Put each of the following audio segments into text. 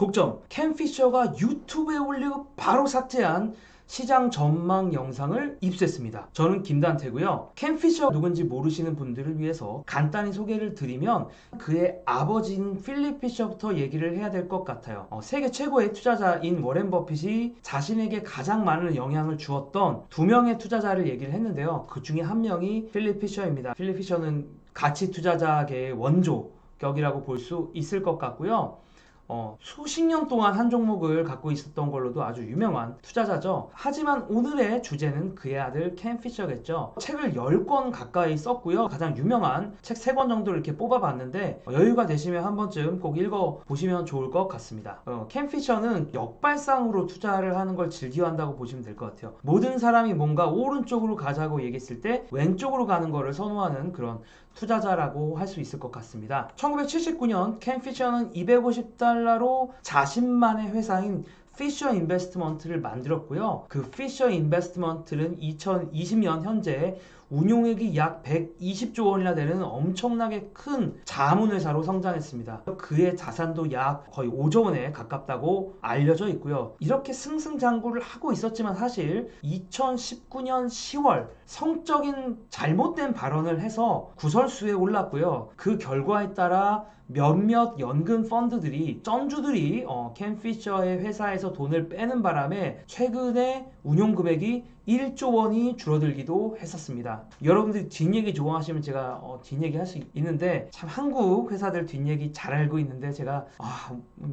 독점, 캔 피셔가 유튜브에 올리고 바로 삭제한 시장 전망 영상을 입수했습니다. 저는 김단태고요. 캔 피셔가 누군지 모르시는 분들을 위해서 간단히 소개를 드리면 그의 아버지인 필립 피셔부터 얘기를 해야 될 것 같아요. 세계 최고의 투자자인 워렌 버핏이 자신에게 가장 많은 영향을 주었던 두 명의 투자자를 얘기를 했는데요. 그 중에 한 명이 필립 피셔입니다. 필립 피셔는 가치 투자자계의 원조격이라고 볼 수 있을 것 같고요. 수십 년 동안 한 종목을 갖고 있었던 걸로도 아주 유명한 투자자죠. 하지만 오늘의 주제는 그의 아들 캔 피셔겠죠. 책을 10권 가까이 썼고요. 가장 유명한 책 3권 정도를 이렇게 뽑아봤는데 여유가 되시면 한 번쯤 꼭 읽어보시면 좋을 것 같습니다. 캔 피셔는 역발상으로 투자를 하는 걸 즐겨한다고 보시면 될 것 같아요. 모든 사람이 뭔가 오른쪽으로 가자고 얘기했을 때 왼쪽으로 가는 거를 선호하는 그런 투자자라고 할 수 있을 것 같습니다. 1979년 캔 피셔는 $250로 자신만의 회사인 피셔 인베스트먼트를 만들었고요. 그 피셔 인베스트먼트는 2020년 현재 운용액이 약 120조 원이나 되는 엄청나게 큰 자문회사로 성장했습니다. 그의 자산도 약 거의 5조 원에 가깝다고 알려져 있고요. 이렇게 승승장구를 하고 있었지만 사실 2019년 10월 성적인 잘못된 발언을 해서 구설수에 올랐고요. 그 결과에 따라 몇몇 연금 펀드들이 쩐주들이 캔 피셔의 회사에서 돈을 빼는 바람에 최근에 운용 금액이 1조 원이 줄어들기도 했었습니다. 여러분들이 뒷얘기 좋아하시면 제가 뒷얘기 할 수 있는데 참 한국 회사들 뒷얘기 잘 알고 있는데 제가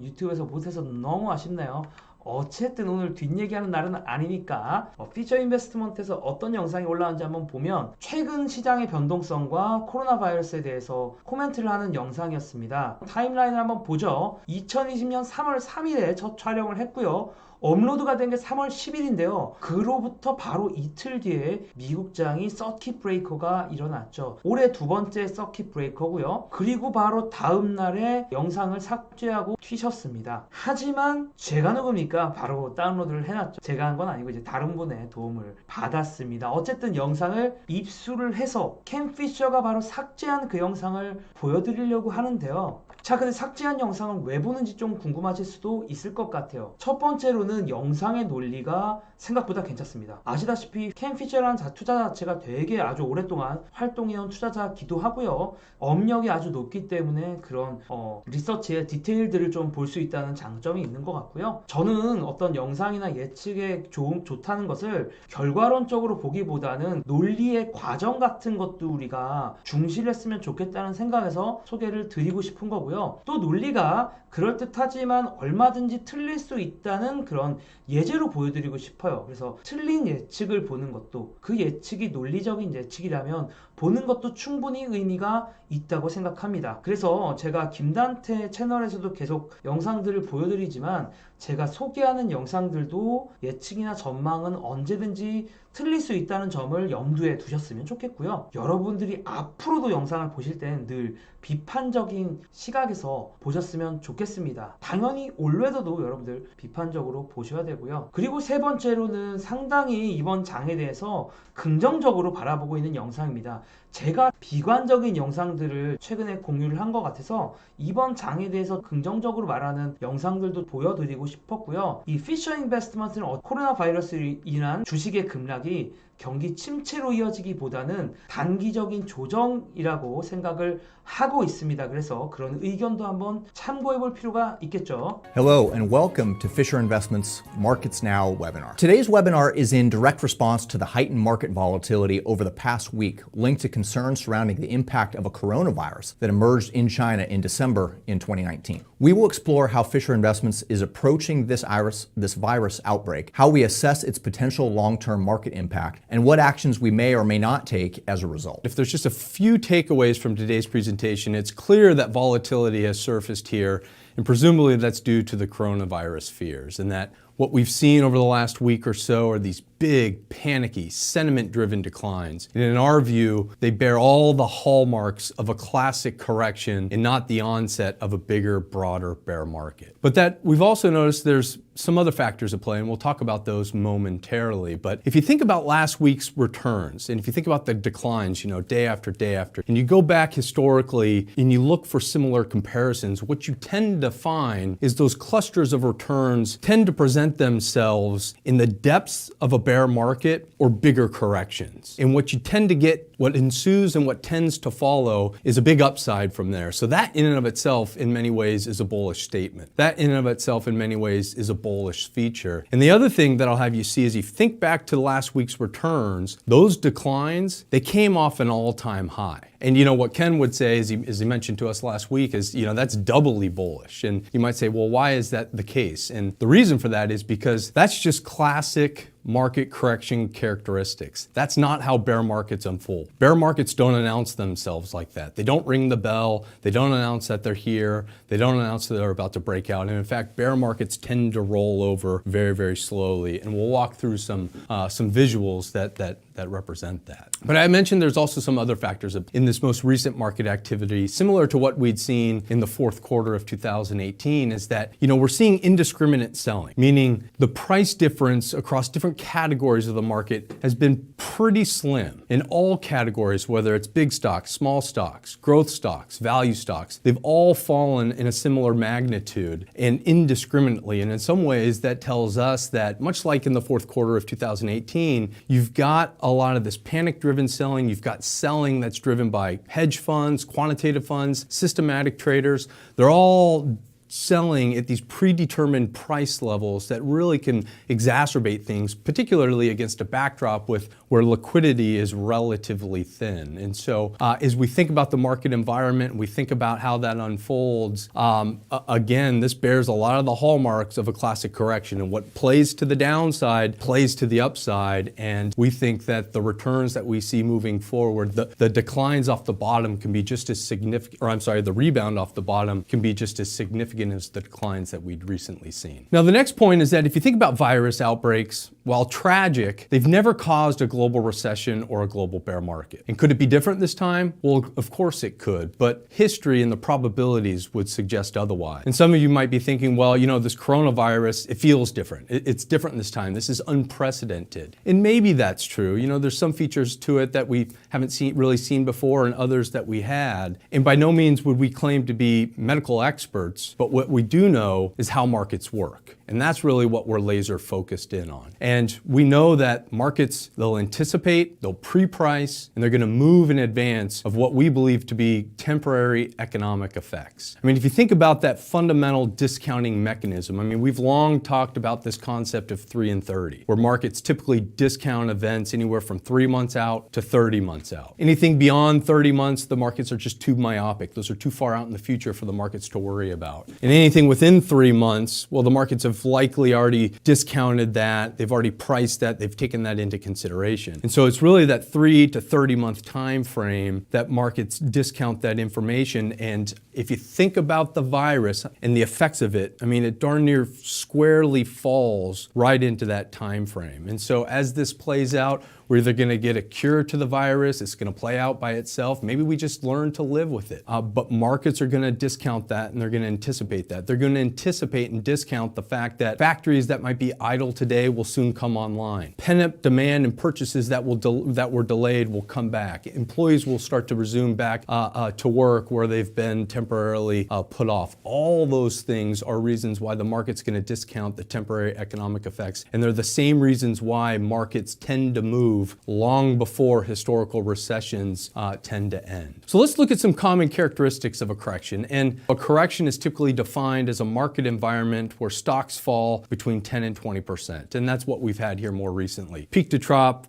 유튜브에서 못해서 너무 아쉽네요. 어쨌든 오늘 뒷얘기하는 날은 아니니까 피셔 인베스트먼트에서 어떤 영상이 올라왔는지 한번 보면 최근 시장의 변동성과 코로나 바이러스에 대해서 코멘트를 하는 영상이었습니다. 타임라인을 한번 보죠. 2020년 3월 3일에 첫 촬영을 했고요. 업로드가 된 게 3월 10일인데요. 그로부터 바로 이틀 뒤에 미국장이 서킷 브레이커가 일어났죠. 올해 두 번째 서킷 브레이커고요. 그리고 바로 다음 날에 영상을 삭제하고 튀셨습니다. 하지만 제가 누굽니까? 바로 다운로드를 해놨죠. 제가 한 건 아니고 이제 다른 분의 도움을 받았습니다. 어쨌든 영상을 입수를 해서 캔 피셔가 바로 삭제한 그 영상을 보여드리려고 하는데요. 자, 근데 삭제한 영상을 왜 보는지 좀 궁금하실 수도 있을 것 같아요. 첫 번째로는 영상의 논리가 생각보다 괜찮습니다. 아시다시피 캔 피셔라는 투자자 자체가 되게 아주 오랫동안 활동해온 투자자기도 하고요. 업력이 아주 높기 때문에 그런 리서치의 디테일들을 좀 볼 수 있다는 장점이 있는 것 같고요. 저는 어떤 영상이나 예측에 좋다는 것을 결과론적으로 보기보다는 논리의 과정 같은 것도 우리가 중시를 했으면 좋겠다는 생각에서 소개를 드리고 싶은 거고요. 또 논리가 그럴듯하지만 얼마든지 틀릴 수 있다는 그런 예제로 보여드리고 싶어요. 그래서 틀린 예측을 보는 것도 그 예측이 논리적인 예측이라면 보는 것도 충분히 의미가 있다고 생각합니다. 그래서 제가 김단태 채널에서도 계속 영상들을 보여드리지만 제가 소개하는 영상들도 예측이나 전망은 언제든지 틀릴 수 있다는 점을 염두에 두셨으면 좋겠고요. 여러분들이 앞으로도 영상을 보실 때는 늘 비판적인 시각에서 보셨으면 좋겠습니다. 당연히 올렸어도 여러분들 비판적으로 보셔야 되고요. 그리고 세 번째로는 상당히 이번 장에 대해서 긍정적으로 바라보고 있는 영상입니다. 제가 비관적인 영상들을 최근에 공유를 한 것 같아서 이번 장에 대해서 긍정적으로 말하는 영상들도 보여드리고 싶었고요. 이 피셔 인베스트먼트는 코로나 바이러스로 인한 주식의 급락이 경기 침체로 이어지기보다는 단기적인 조정이라고 생각을 하고 있습니다. 그래서 그런 의견도 한번 참고해 볼 필요가 있겠죠. Hello and welcome to Fisher Investments Markets Now webinar. Today's webinar is in direct response to the heightened market volatility over the past week linked to concerns surrounding the impact of a coronavirus that emerged in China in December in 2019. We will explore how Fisher Investments is approaching this virus outbreak, how we assess its potential long-term market impact, and what actions we may or may not take as a result. If there's just a few takeaways from today's presentation, it's clear that volatility has surfaced here, and presumably that's due to the coronavirus fears, and that what we've seen over the last week or so are these big, panicky, sentiment-driven declines. And in our view, they bear all the hallmarks of a classic correction and not the onset of a bigger, broader bear market. But that we've also noticed there's some other factors at play, and we'll talk about those momentarily. But if you think about last week's returns, and if you think about the declines, day after day after, and you go back historically and you look for similar comparisons, what you tend define is those clusters of returns tend to present themselves in the depths of a bear market or bigger corrections. And what you tend to get, what ensues and what tends to follow is a big upside from there. So that in and of itself, in many ways, is a bullish statement. That in and of itself, in many ways, is a bullish feature. And the other thing that I'll have you see is if you think back to last week's returns, those declines, they came off an all-time high. And what Ken would say, as he mentioned to us last week, is that's doubly bullish. And you might say, well, why is that the case? And the reason for that is because that's just classic market correction characteristics. That's not how bear markets unfold. Bear markets don't announce themselves like that. They don't ring the bell. They don't announce that they're here. They don't announce that they're about to break out. And in fact, bear markets tend to roll over very, very slowly. And we'll walk through some visuals that represent that. But I mentioned there's also some other factors in this most recent market activity, similar to what we'd seen in the fourth quarter of 2018, is that, we're seeing indiscriminate selling, meaning the price difference across different categories of the market has been pretty slim in all categories, whether it's big stocks, small stocks, growth stocks, value stocks. They've all fallen in a similar magnitude and indiscriminately. And in some ways, that tells us that, much like in the fourth quarter of 2018, you've got a lot of this panic-driven selling. You've got selling that's driven by hedge funds, quantitative funds, systematic traders. They're all selling at these predetermined price levels that really can exacerbate things, particularly against a backdrop where liquidity is relatively thin. And so as we think about the market environment, we think about how that unfolds, again, this bears a lot of the hallmarks of a classic correction. And what plays to the downside plays to the upside. And we think that the returns that we see moving forward, the declines off the bottom can be just as significant, the rebound off the bottom can be just as significant as the declines that we'd recently seen. Now, the next point is that if you think about virus outbreaks, while tragic, they've never caused a global recession or a global bear market. And could it be different this time? Well, of course it could, but history and the probabilities would suggest otherwise. And some of you might be thinking, well, this coronavirus, it feels different. It's different this time. This is unprecedented. And maybe that's true. There's some features to it that we haven't really seen before and others that we had. And by no means would we claim to be medical experts, but what we do know is how markets work. And that's really what we're laser focused in on. And we know that markets, they'll anticipate, they'll pre-price, and they're going to move in advance of what we believe to be temporary economic effects. If you think about that fundamental discounting mechanism, we've long talked about this concept of 3 and 30, where markets typically discount events anywhere from 3 months out to 30 months out. Anything beyond 30 months, the markets are just too myopic. Those are too far out in the future for the markets to worry about. And anything within 3 months, well, the markets have likely already discounted that, they've already priced that, they've taken that into consideration. And so it's really that 3 to 30 month time frame that markets discount that information. And if you think about the virus and the effects of it, it darn near squarely falls right into that time frame. And so as this plays out, we're either going to get a cure to the virus, it's going to play out by itself, maybe we just learn to live with it. But markets are going to discount that, and they're going to anticipate that. They're going to anticipate and discount the fact that factories that might be idle today will soon come online. Pent-up demand and purchases that were delayed will come back. Employees will start to resume back to work where they've been temporarily put off. All those things are reasons why the market's going to discount the temporary economic effects. And they're the same reasons why markets tend to move long before historical recessions tend to end. So let's look at some common characteristics of a correction. And a correction is typically defined as a market environment where stocks fall between 10 and 20%. And that's what we've had here more recently. Peak to trough,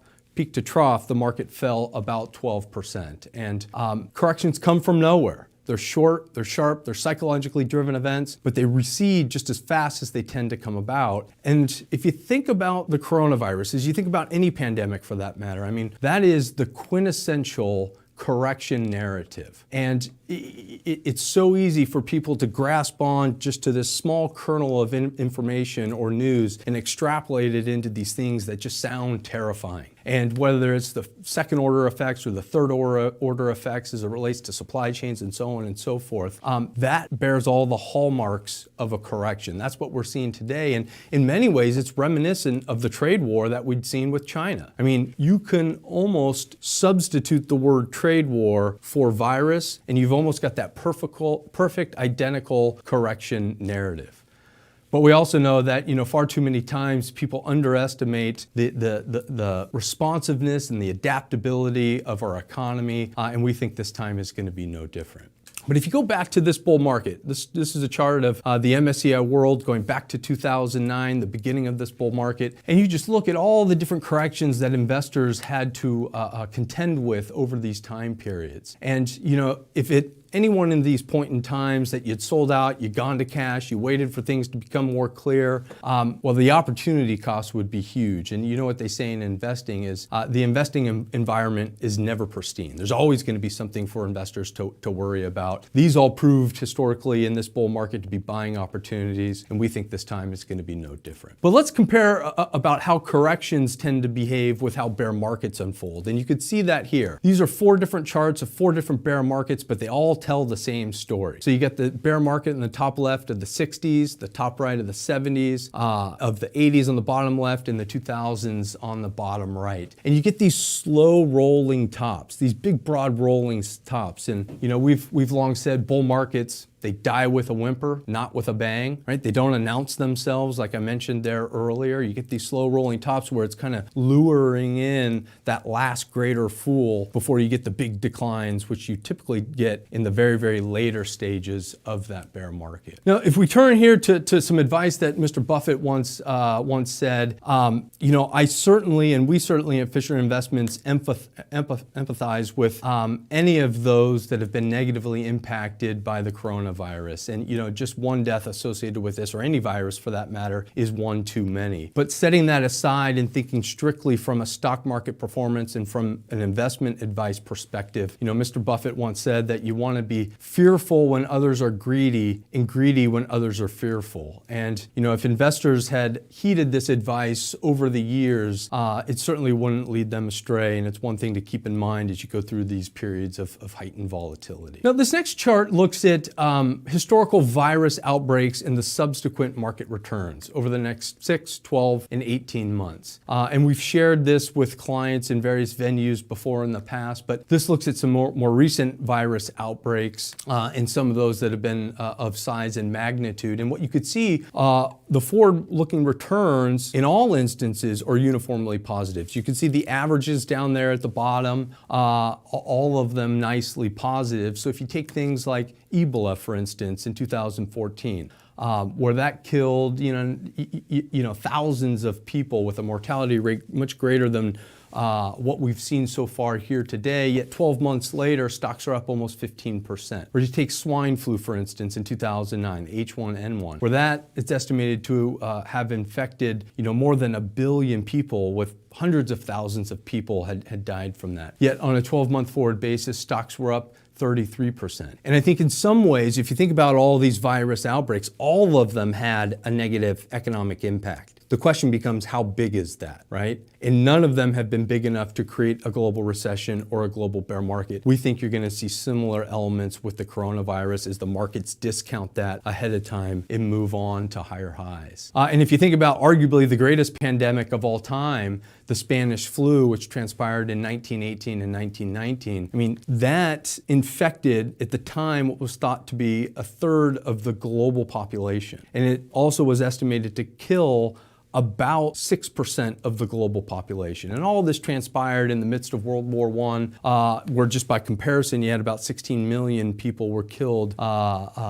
the market fell about 12%. And corrections come from nowhere. They're short, they're sharp, they're psychologically driven events, but they recede just as fast as they tend to come about. And if you think about the coronavirus, as you think about any pandemic for that matter, that is the quintessential correction narrative. And it's so easy for people to grasp on just to this small kernel of information or news and extrapolate it into these things that just sound terrifying. And whether it's the second order effects or the third order effects as it relates to supply chains and so on and so forth, that bears all the hallmarks of a correction. That's what we're seeing today. And in many ways, it's reminiscent of the trade war that we'd seen with China. I mean, you can almost substitute the word trade war for virus, and you've almost got that perfect identical correction narrative. But we also know that, far too many times people underestimate the responsiveness and the adaptability of our economy, and we think this time is going to be no different. But if you go back to this bull market, this is a chart of the MSCI World going back to 2009, the beginning of this bull market, and you just look at all the different corrections that investors had to contend with over these time periods. And, if any one of these point in times that you'd sold out, you'd gone to cash, you waited for things to become more clear, well, the opportunity cost would be huge. And you know what they say in investing is the investing environment is never pristine. There's always going to be something for investors to worry about. These all proved historically in this bull market to be buying opportunities, and we think this time is going to be no different. But let's compare about how corrections tend to behave with how bear markets unfold. And you could see that here. These are 4 different charts of 4 different bear markets, but they all tell the same story. So you get the bear market in the top left of the 60s, the top right of the 70s, of the 80s on the bottom left, and the 2000s on the bottom right. And you get these slow rolling tops, these big broad rolling tops. And we've long said bull markets, they die with a whimper, not with a bang, right? They don't announce themselves like I mentioned there earlier. You get these slow rolling tops where it's kind of luring in that last greater fool before you get the big declines, which you typically get in the very, very later stages of that bear market. Now, if we turn here to some advice that Mr. Buffett once said, I certainly, and we certainly at Fisher Investments empathize with any of those that have been negatively impacted by the coronavirus. And just one death associated with this, or any virus for that matter, is one too many. But setting that aside and thinking strictly from a stock market performance and from an investment advice perspective, Mr. Buffett once said that you want to be fearful when others are greedy and greedy when others are fearful. And if investors had heeded this advice over the years, it certainly wouldn't lead them astray. And it's one thing to keep in mind as you go through these periods of heightened volatility. Now, this next chart looks at historical virus outbreaks and the subsequent market returns over the next 6, 12, and 18 months. And we've shared this with clients in various venues before in the past, but this looks at some more recent virus outbreaks and some of those that have been of size and magnitude. And what you could see, the forward-looking returns in all instances are uniformly positive. So you can see the averages down there at the bottom, all of them nicely positive. So if you take things like Ebola, for instance, in 2014, where that killed thousands of people with a mortality rate much greater than what we've seen so far here today, yet 12 months later, stocks are up almost 15%. Or you take swine flu, for instance, in 2009, H1N1, where that it's estimated to have infected more than 1 billion people, with hundreds of thousands of people had died from that. Yet on a 12-month forward basis, stocks were up 33%. And I think in some ways, if you think about all these virus outbreaks, all of them had a negative economic impact. The question becomes, how big is that, right? And none of them have been big enough to create a global recession or a global bear market. We think you're going to see similar elements with the coronavirus as the markets discount that ahead of time and move on to higher highs. And if you think about arguably the greatest pandemic of all time, the Spanish flu, which transpired in 1918 and 1919, I mean, that infected at the time what was thought to be 1/3 of the global population. And it also was estimated to kill about 6% of the global population. And all of this transpired in the midst of World War I, where just by comparison, you had about 16 million people were killed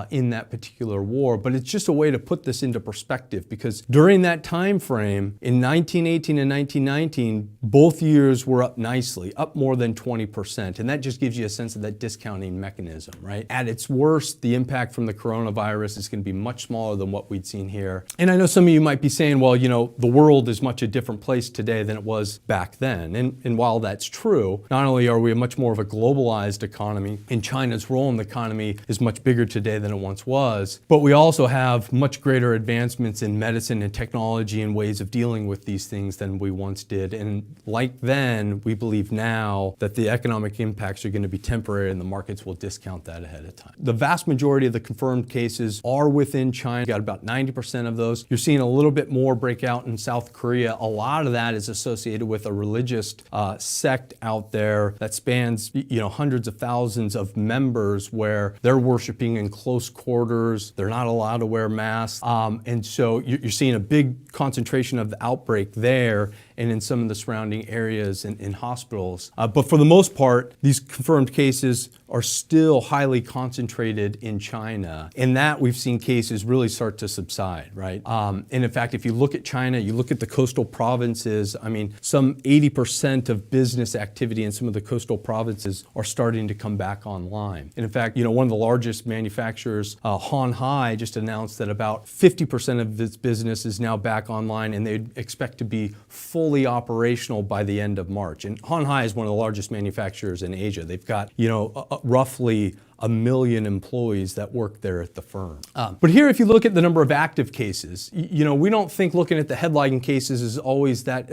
in that particular war. But it's just a way to put this into perspective, because during that time frame, in 1918 and 1919, both years were up nicely, up more than 20%. And that just gives you a sense of that discounting mechanism, right? At its worst, the impact from the coronavirus is going to be much smaller than what we'd seen here. And I know some of you might be saying, well, the world is much a different place today than it was back then. And while that's true, not only are we much more of a globalized economy, and China's role in the economy is much bigger today than it once was, but we also have much greater advancements in medicine and technology and ways of dealing with these things than we once did. And like then, we believe now that the economic impacts are going to be temporary and the markets will discount that ahead of time. The vast majority of the confirmed cases are within China. You've got about 90% of those. You're seeing a little bit more breakout in South Korea. A lot of that is associated with a religious sect out there that spans hundreds of thousands of members where they're worshiping in close quarters. They're not allowed to wear masks. And so you're seeing a big concentration of the outbreak there and in some of the surrounding areas in hospitals. But for the most part, these confirmed cases are still highly concentrated in China. And that we've seen cases really start to subside, right? And in fact, if you look at China, you look at the coastal provinces, some 80% of business activity in some of the coastal provinces are starting to come back online. And in fact, one of the largest manufacturers, Han Hai, just announced that about 50% of its business is now back online, and they expect to be fully operational by the end of March. And Han Hai is one of the largest manufacturers in Asia. They've got, roughly 1 million employees that work there at the firm. But here, if you look at the number of active cases, we don't think looking at the headline cases is always that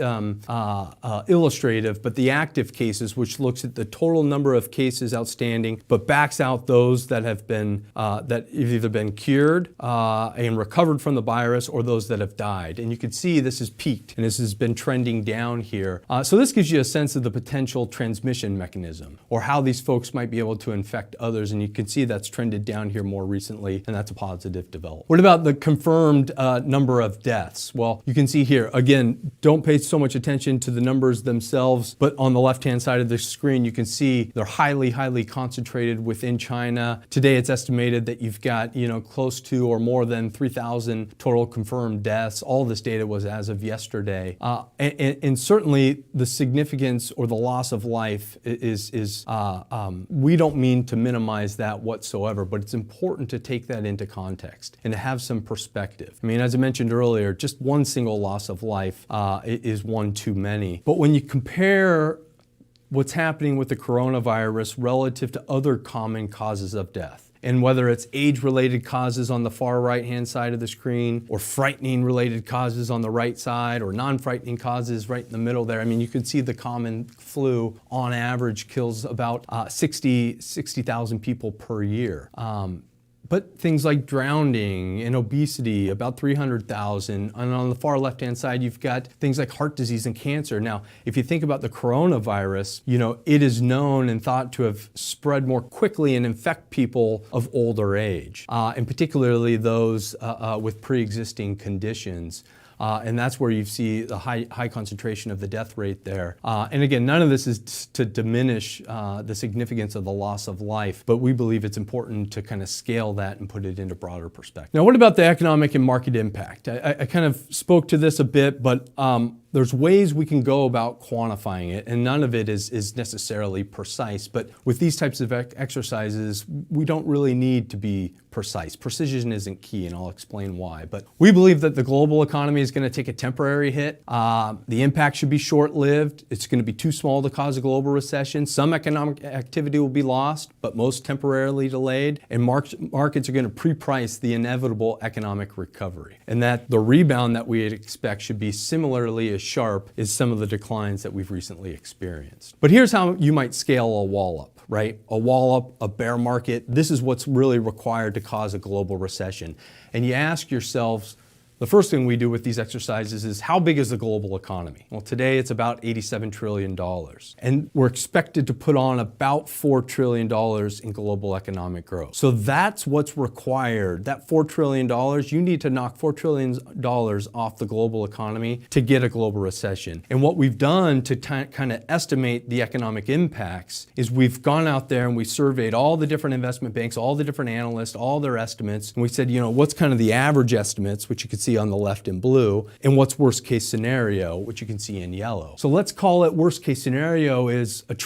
illustrative, but the active cases, which looks at the total number of cases outstanding, but backs out those that have been, that have either been cured and recovered from the virus or those that have died. And you can see this has peaked and this has been trending down here. So this gives you a sense of the potential transmission mechanism or how these folks might be able to infect others. And you can see that's trended down here more recently, and that's a positive development. What about the confirmed number of deaths? Well, you can see here, again, don't pay so much attention to the numbers themselves, but on the left-hand side of the screen, you can see they're highly, highly concentrated within China. Today, it's estimated that you've got, close to or more than 3,000 total confirmed deaths. All this data was as of yesterday. And certainly the significance or the loss of life is we don't mean to minimize that whatsoever, but it's important to take that into context and to have some perspective. As I mentioned earlier, just one single loss of life is one too many. But when you compare what's happening with the coronavirus relative to other common causes of death, and whether it's age-related causes on the far right-hand side of the screen, or frightening-related causes on the right side, or non-frightening causes right in the middle there. You can see the common flu, on average, kills about 60,000 people per year. But things like drowning and obesity, about 300,000. And on the far left-hand side, you've got things like heart disease and cancer. Now, if you think about the coronavirus, it is known and thought to have spread more quickly and infect people of older age, and particularly those with pre-existing conditions. And that's where you see the high concentration of the death rate there. And again, none of this is to diminish the significance of the loss of life, but we believe it's important to kind of scale that and put it into broader perspective. Now, what about the economic and market impact? I kind of spoke to this a bit, but there's ways we can go about quantifying it, and none of it is necessarily precise. But with these types of exercises, we don't really need to be precise. Precision isn't key, and I'll explain why. But we believe that the global economy is going to take a temporary hit. The impact should be short-lived. It's going to be too small to cause a global recession. Some economic activity will be lost, but most temporarily delayed. And markets are going to pre-price the inevitable economic recovery. And that the rebound that we expect should be similarly as sharp as some of the declines that we've recently experienced. But here's how you might scale a wallop, right? A wallop, a bear market. This is what's really required to cause a global recession. And you ask yourselves, the first thing we do with these exercises is, how big is the global economy? Well, today it's about $87 trillion. And we're expected to put on about $4 trillion in global economic growth. So that's what's required. That $4 trillion, you need to knock $4 trillion off the global economy to get a global recession. And what we've done to kind of estimate the economic impacts is we've gone out there and we surveyed all the different investment banks, all the different analysts, all their estimates. And we said, what's kind of the average estimates, which you can see on the left in blue, and what's worst case scenario, which you can see in yellow. So let's call it worst case scenario is $1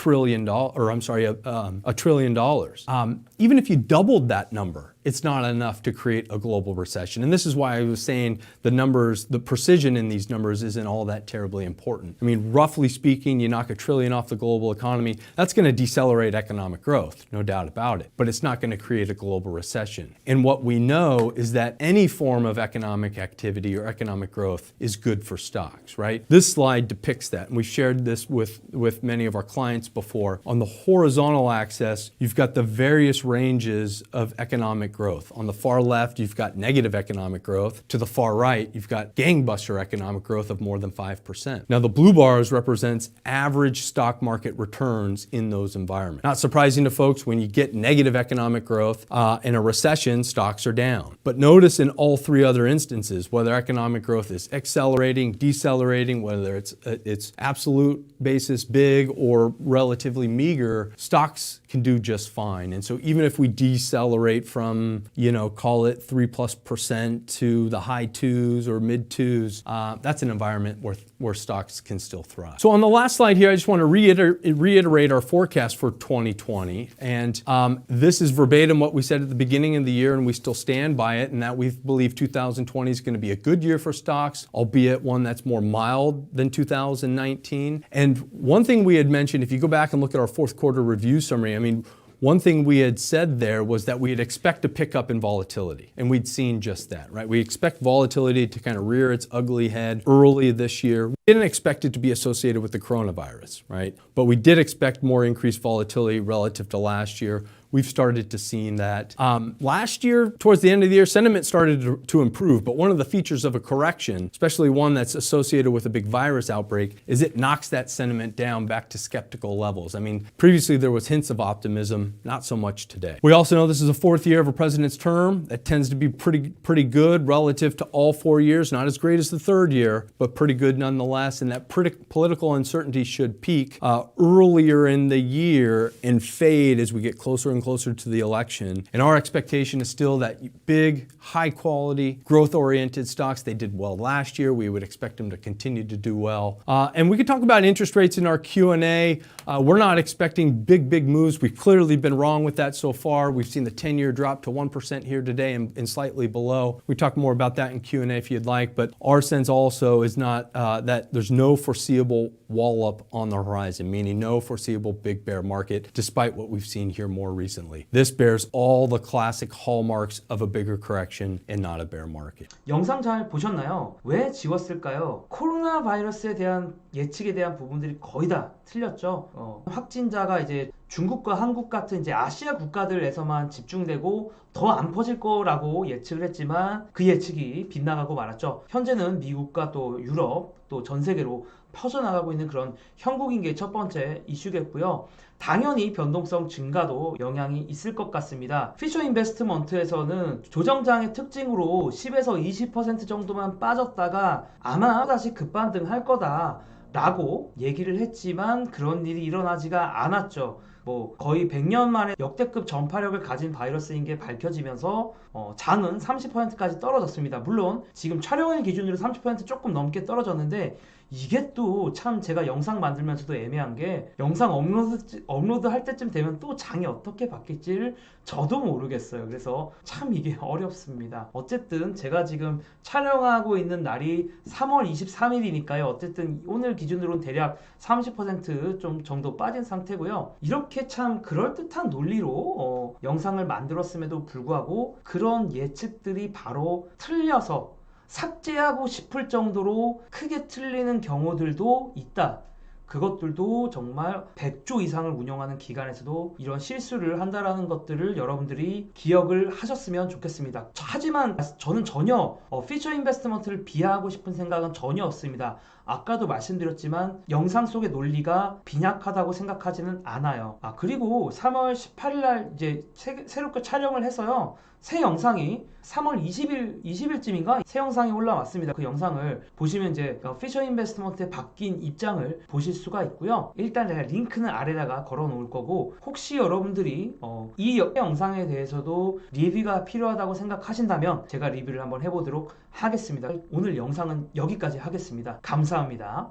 trillion. Even if you doubled that number, it's not enough to create a global recession. And this is why I was saying the numbers, the precision in these numbers isn't all that terribly important. I mean, roughly speaking, you knock $1 trillion off the global economy, that's going to decelerate economic growth, no doubt about it. But it's not going to create a global recession. And what we know is that any form of economic activity or economic growth is good for stocks, right? This slide depicts that. And we've shared this with many of our clients before. On the horizontal axis, you've got the various ranges of economic growth. On the far left, you've got negative economic growth. To the far right, you've got gangbuster economic growth of more than 5%. Now, the blue bars represents average stock market returns in those environments. Not surprising to folks, when you get negative economic growth in a recession, stocks are down. But notice in all three other instances, whether economic growth is accelerating, decelerating, whether it's absolute basis big or relatively meager, stocks can do just fine. And so even if we decelerate from, call it 3+% to the high 2s or mid 2s, that's an environment where stocks can still thrive. So on the last slide here, I just want to reiterate our forecast for 2020. And this is verbatim what we said at the beginning of the year, and we still stand by it, and that we believe 2020 is going to be a good year for stocks, albeit one that's more mild than 2019. And one thing we had mentioned, if you go back and look at our fourth quarter review summary, one thing we had said there was that we'd expect a pickup in volatility, and we'd seen just that, right? We expect volatility to kind of rear its ugly head early this year. We didn't expect it to be associated with the coronavirus, right? But we did expect more increased volatility relative to last year. We've started to see that. Last year, towards the end of the year, sentiment started to improve, but one of the features of a correction, especially one that's associated with a big virus outbreak, is it knocks that sentiment down back to skeptical levels. Previously there was hints of optimism, not so much today. We also know this is the fourth year of a president's term. That tends to be pretty good relative to all 4 years, not as great as the third year, but pretty good nonetheless, and that political uncertainty should peak earlier in the year and fade as we get closer and closer to the election. And our expectation is still that big, high quality, growth oriented stocks, they did well last year. We would expect them to continue to do well. And we could talk about interest rates in our Q&A. We're not expecting big moves. We've clearly been wrong with that so far. We've seen the 10-year drop to 1% here today and slightly below. We talk more about that in Q&A if you'd like, but our sense also is not that there's no foreseeable wall up on the horizon, meaning no foreseeable big bear market, despite what we've seen here more recently. This bears all the classic hallmarks of a bigger correction and not a bear market. 영상 잘 보셨나요? 왜 지웠을까요? 코로나 바이러스에 대한 예측에 대한 부분들이 거의 다 틀렸죠. 확진자가 이제 중국과 한국 같은 이제 아시아 국가들에서만 집중되고 더 안 퍼질 거라고 예측을 했지만 그 예측이 빗나가고 말았죠. 현재는 미국과 또 유럽 또 전 세계로 퍼져나가고 있는 그런 형국인 게 첫 번째 이슈겠고요. 당연히 변동성 증가도 영향이 있을 것 같습니다. 피처 인베스트먼트에서는 조정장의 특징으로 10에서 20% 정도만 빠졌다가 아마 다시 급반등할 거다 라고 얘기를 했지만 그런 일이 일어나지가 않았죠. 거의 100년 만에 역대급 전파력을 가진 바이러스인 게 밝혀지면서 장은 30%까지 떨어졌습니다. 물론 지금 촬영일 기준으로 30% 조금 넘게 떨어졌는데 이게 또 참 제가 영상 만들면서도 애매한 게 영상 업로드 할 때쯤 되면 또 장이 어떻게 바뀔지를 저도 모르겠어요. 그래서 참 이게 어렵습니다. 어쨌든 제가 지금 촬영하고 있는 날이 3월 23일이니까요. 어쨌든 오늘 기준으로는 대략 30% 좀 정도 빠진 상태고요. 이렇게 참 그럴듯한 논리로 영상을 만들었음에도 불구하고 그런 예측들이 바로 틀려서 삭제하고 싶을 정도로 크게 틀리는 경우들도 있다. 그것들도 정말 100조 이상을 운영하는 기관에서도 이런 실수를 한다라는 것들을 여러분들이 기억을 하셨으면 좋겠습니다. 하지만 저는 전혀 피처 인베스트먼트를 비하하고 싶은 생각은 전혀 없습니다. 아까도 말씀드렸지만 영상 속의 논리가 빈약하다고 생각하지는 않아요. 그리고 3월 18일 날 이제 새롭게 촬영을 해서요. 새 영상이 3월 20일쯤인가 새 영상이 올라왔습니다. 그 영상을 보시면 이제 피처 인베스트먼트의 바뀐 입장을 보실 수가 있고요. 일단 제가 링크는 아래다가 걸어 놓을 거고 혹시 여러분들이 이 영상에 대해서도 리뷰가 필요하다고 생각하신다면 제가 리뷰를 한번 해보도록 하겠습니다. 오늘 영상은 여기까지 하겠습니다. 감사합니다.